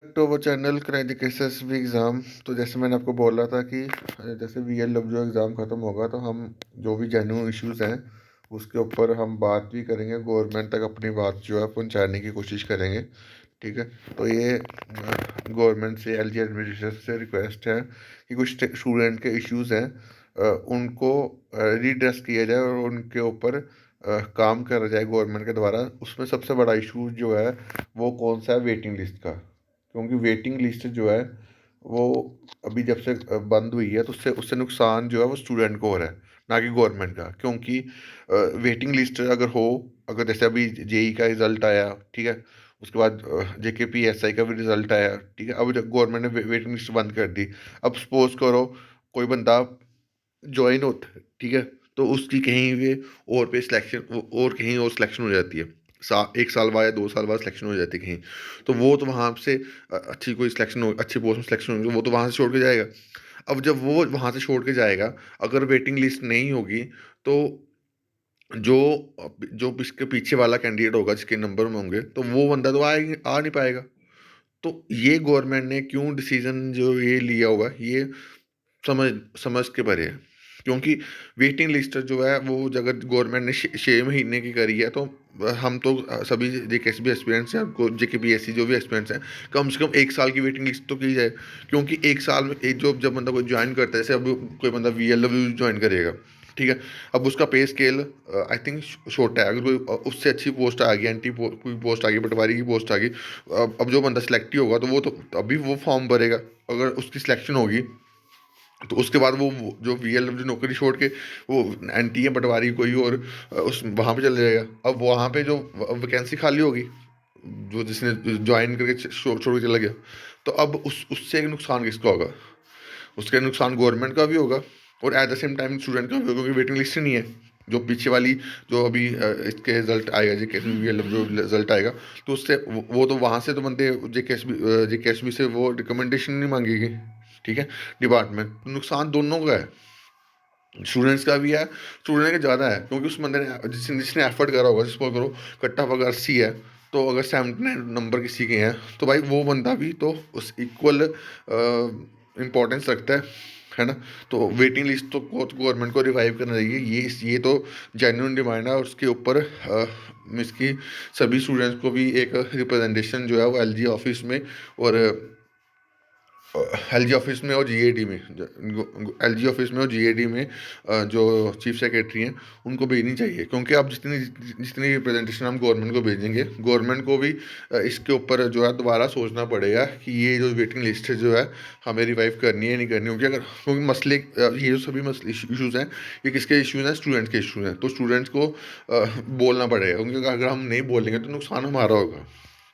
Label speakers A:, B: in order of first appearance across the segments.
A: तो वो channel crack the cases भी एग्ज़ाम। तो जैसे मैंने आपको बोला था कि जैसे VLW एग्ज़ाम ख़त्म होगा तो हम जो भी जेन्युइन इश्यूज़ हैं उसके ऊपर हम बात भी करेंगे, गवर्नमेंट तक अपनी बात जो है पहुंचाने की कोशिश करेंगे। ठीक है। तो ये गवर्नमेंट से, LG एडमिनिस्ट्रेशन से रिक्वेस्ट है कि कुछ स्टूडेंट के इश्यूज़ हैं, उनको रिड्रेस किया जाए और उनके ऊपर काम करा जाए गवर्नमेंट के द्वारा। उसमें सबसे बड़ा इशू जो है वो कौन सा है, वेटिंग लिस्ट का। क्योंकि वेटिंग लिस्ट जो है वो अभी जब से बंद हुई है तो उससे उससे नुकसान जो है वो स्टूडेंट को हो रहा है, ना कि गवर्नमेंट का। क्योंकि वेटिंग लिस्ट अगर हो, अगर जैसे अभी JEE का रिजल्ट आया, ठीक है, उसके बाद JKPSI का भी रिजल्ट आया, ठीक है, अब जब गवर्नमेंट ने वेटिंग लिस्ट बंद कर दी, अब सपोज करो कोई बंदा ज्वाइन होता है, ठीक है, तो उसकी कहीं पे और पे सिलेक्शन, और कहीं और सिलेक्शन हो जाती है। 1 साल बाद या 2 साल बाद सिलेक्शन हो जाती है कहीं। तो वो तो वहाँ से अच्छी कोई सिलेक्शन हो, अच्छी पोस्ट में सिलेक्शन होगी, वो तो वहाँ से छोड़ के जाएगा। अब जब वो वहाँ से छोड़ के जाएगा, अगर वेटिंग लिस्ट नहीं होगी तो जो जो इसके पीछे वाला कैंडिडेट होगा जिसके नंबर में होंगे, तो वो बंदा तो आ नहीं पाएगा। तो ये गवर्नमेंट ने क्यों डिसीजन जो ये लिया हुआ है, ये समझ समझ के परे है। क्योंकि वेटिंग लिस्ट जो है वो अगर गवर्नमेंट ने 6 महीने की करी है, तो हम तो सभी JKSB एस्पिरेंट्स हैं, JKPSC जो भी एस्पिरेंट्स हैं, कम से कम 1 साल की वेटिंग लिस्ट तो की जाए। क्योंकि 1 साल में जब बंदा कोई ज्वाइन करता है, जैसे अब कोई बंदा VLW ज्वाइन करेगा, ठीक है, अब उसका पे स्केल आई थिंक छोटा है। अगर कोई उससे अच्छी पोस्ट आ गई, कोई पोस्ट आ गई, पटवारी की पोस्ट आ गई, अब जो बंदा सिलेक्ट ही होगा तो वो तो अभी वो फॉर्म भरेगा। अगर उसकी सिलेक्शन होगी तो उसके बाद वो जो VLW नौकरी छोड़ के वो NTA पटवारी कोई और उस वहाँ पे चले जाएगा। अब वहाँ पे जो वैकेंसी खाली होगी, जो जिसने ज्वाइन करके छोड़ के चला गया, तो अब उससे नुकसान किसका होगा? उसका नुकसान गवर्नमेंट का भी होगा और at the same time student का भी होगा, क्योंकि वेटिंग लिस्ट ही नहीं है। जो पीछे वाली, जो अभी इसके रिजल्ट आएगा, JKSB जो रिजल्ट आएगा, तो उससे वो तो वहाँ से तो बनते JKSB से वो रिकमेंडेशन नहीं मांगेगी, ठीक है, डिपार्टमेंट। नुकसान दोनों का है, स्टूडेंट्स का भी है, स्टूडेंट का ज़्यादा है, क्योंकि उस बंदे ने जिसने एफर्ट करा होगा, जिसको करो कट्टा अगर 80 है, तो अगर 79 नंबर किसी के हैं, तो भाई वो बंदा भी तो उस इक्वल इम्पोर्टेंस रखता है ना। तो वेटिंग लिस्ट तो गवर्नमेंट को रिवाइव करना चाहिए। ये तो जेन्युइन डिमांड है, और उसके ऊपर इसकी सभी स्टूडेंट्स को भी एक रिप्रेजेंटेशन जो है वो LG ऑफिस में और LG ऑफिस में और GAD में, LG ऑफिस में और GAD में जो चीफ सेक्रेटरी हैं उनको भेजनी चाहिए। क्योंकि अब जितनी जितनी रिप्रेजेंटेशन हम गवर्नमेंट को भेजेंगे, गवर्नमेंट को भी इसके ऊपर जो है दोबारा सोचना पड़ेगा कि ये जो वेटिंग लिस्ट है जो है हमें रिवाइव करनी है नहीं करनी। क्योंकि मसले ये जो सभी मसले इशूज़ हैं, ये किसके इशूज़ हैं? स्टूडेंट्स के इशूज़ हैं। तो स्टूडेंट्स को बोलना पड़ेगा, क्योंकि अगर हम नहीं बोलेंगे तो नुकसान हमारा होगा,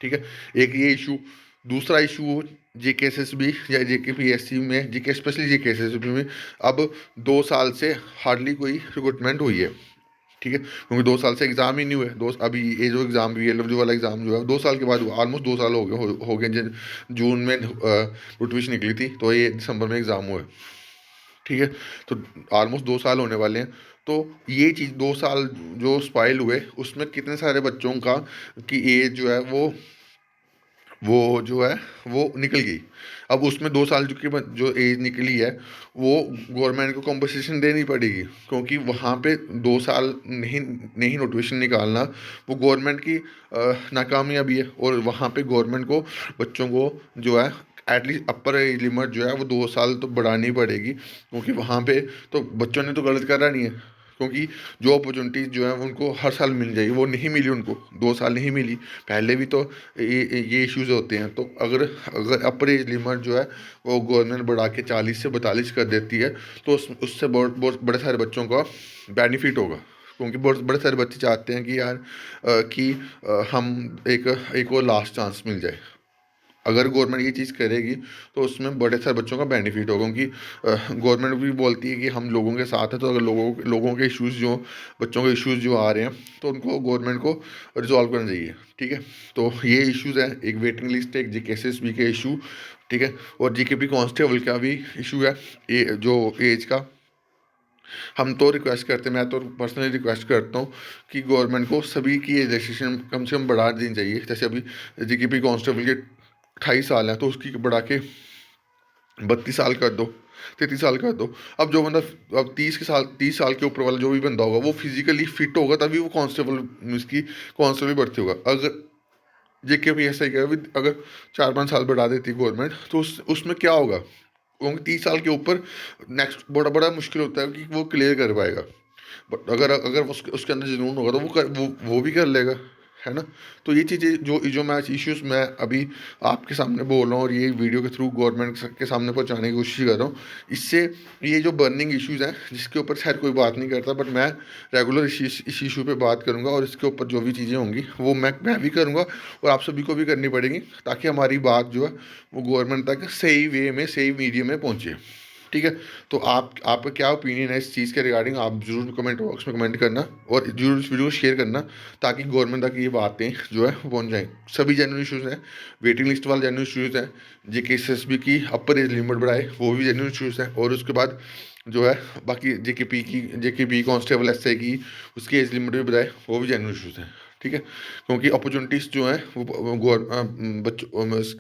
A: ठीक है। एक ये इशू। दूसरा इशू, JKSSB या JKPSC में, JK स्पेशली JKSSB में अब 2 साल से हार्डली कोई रिक्रूटमेंट हुई है, ठीक है, क्योंकि 2 साल से एग्ज़ाम ही नहीं हुए। अभी ये जो एग्ज़ाम VLW वाला एग्ज़ाम जो है 2 साल के बाद हुआ, ऑलमोस्ट 2 साल हो गए। जून में नोटिफिकेशन निकली थी, तो ये दिसंबर में एग्ज़ाम हुआ है, ठीक है। तो ऑलमोस्ट 2 साल होने वाले हैं। तो ये चीज़ 2 साल जो स्पाइल हुए, उसमें कितने सारे बच्चों का की एज जो है वो जो है वो निकल गई। अब उसमें 2 साल जो एज निकली है, वो गवर्नमेंट को कॉम्पनसेशन देनी पड़ेगी। क्योंकि वहाँ पे 2 साल नहीं नहीं नोटिफिकेशन निकालना, वो गवर्नमेंट की नाकामयाबी है। और वहाँ पे गवर्नमेंट को बच्चों को जो है एटलीस्ट अपर एज लिमिट जो है वो 2 साल तो बढ़ानी पड़ेगी। क्योंकि वहाँ पे तो बच्चों ने तो गलत करा नहीं है। क्योंकि जो अपॉर्चुनिटीज़ जो है उनको हर साल मिल जाएगी, वो नहीं मिली उनको, 2 साल नहीं मिली। पहले भी तो ये इश्यूज होते हैं। तो अगर अगर अपर एज लिमिट जो है वो गवर्नमेंट बढ़ा के 40 से 42 कर देती है, तो उससे बहुत बहुत बड़े सारे बच्चों का बेनिफिट होगा। क्योंकि बहुत बड़े सारे बच्चे चाहते हैं कि यार हम एक और लास्ट चांस मिल जाए। अगर गवर्नमेंट ये चीज़ करेगी तो उसमें बड़े सारे बच्चों का बेनिफिट होगा। क्योंकि गवर्नमेंट भी बोलती है कि हम लोगों के साथ हैं। तो अगर लोगों के इश्यूज़ जो, बच्चों के इश्यूज़ जो आ रहे हैं, तो उनको गवर्नमेंट को रिजॉल्व करना चाहिए, ठीक है। तो ये इश्यूज़ हैं, एक वेटिंग लिस्ट है, एक JKSSB के इशू, ठीक है, और JKP कांस्टेबल का भी इशू है, जो एज का। हम तो रिक्वेस्ट करते हैं, मैं तो पर्सनली रिक्वेस्ट करता हूँ कि गवर्नमेंट को सभी की एज रजिस्ट्रेशन कम से कम बढ़ा देनी चाहिए। जैसे अभी JKP कांस्टेबल के 28 साल है तो उसकी बढ़ा के 32 साल कर दो, 33 साल कर दो। अब जो बंदा अब 30 साल के ऊपर वाला जो भी बंदा होगा वो फिजिकली फिट होगा तभी वो कांस्टेबल इसकी कांस्टेबल भर्ती होगा। अगर जेके भी ऐसा ही करेगा, अगर 4-5 साल बढ़ा देती गवर्नमेंट तो उसमें क्या होगा, क्योंकि 30 साल के ऊपर नेक्स्ट बड़ा बड़ा मुश्किल होता है कि वो क्लियर कर पाएगा। बट अगर अगर उसके अंदर जुनून होगा तो वो भी कर लेगा, है ना। तो ये चीज़ें जो जो मैं इश्यूज मैं अभी आपके सामने बोल रहा हूँ और ये वीडियो के थ्रू गवर्नमेंट के सामने पहुँचाने की कोशिश कर रहा हूँ। इससे ये जो बर्निंग इश्यूज हैं जिसके ऊपर शायद कोई बात नहीं करता, बट मैं रेगुलर इस इशू पे बात करूँगा और इसके ऊपर जो भी चीज़ें होंगी वो मैं भी करूँगा और आप सभी को भी करनी पड़ेगी, ताकि हमारी बात जो है वो गवर्नमेंट तक सही वे में सही मीडियम में पहुँचे। ठीक है। तो आपका क्या ओपिनियन है इस चीज़ के रिगार्डिंग, आप जरूर कमेंट बॉक्स में कमेंट करना और जरूर इस वीडियो को शेयर करना, ताकि गवर्नमेंट तक ये बातें जो है वो पहुँच जाएँ। सभी जेन्युइन इशूज़ हैं, वेटिंग लिस्ट वाले जेन्युइन इशूज़ हैं, जेकेएसएसबी की अपर एज लिमिट बढ़ाए वो भी जेन्युइन इशूज़ हैं, और उसके बाद जो है बाकी जेकेपी कांस्टेबल एसआई की उसकी एज लिमिट भी बढ़ाए वो भी जेन्युइन इशूज़ हैं। ठीक है। क्योंकि अपॉर्चुनिटीज़ जो हैं वो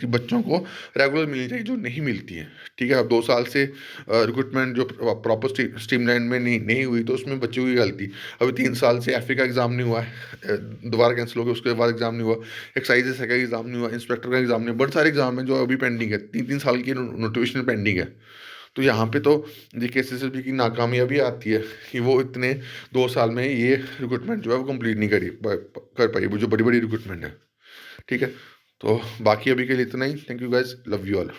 A: बच्चों को रेगुलर मिलनी चाहिए जो नहीं मिलती हैं। ठीक है। अब 2 साल से रिक्रूटमेंट जो प्रॉपर स्ट्रीमलाइन में नहीं हुई तो उसमें बच्चों की गलती। अभी 3 साल से एफ का एग्ज़ाम नहीं हुआ है, दोबारा कैंसिल हो गया, उसके बाद एग्ज़ाम नहीं हुआ, एक्साइज एस का एग्ज़ाम नहीं हुआ, इंस्पेक्टर का एग्ज़ाम नहीं हुआ, बहुत सारे एग्ज़ाम हैं जो अभी पेंडिंग है, 3-3 साल की नोटिफिकेशन पेंडिंग है। तो यहाँ पे तो जेकेएसएसबी की नाकामयाबी आती है कि वो इतने 2 साल में ये रिक्रूटमेंट जो है वो कंप्लीट नहीं कर पाई, वो जो बड़ी बड़ी रिक्रूटमेंट है। ठीक है। तो बाकी अभी के लिए इतना ही। Thank you guys, love you all.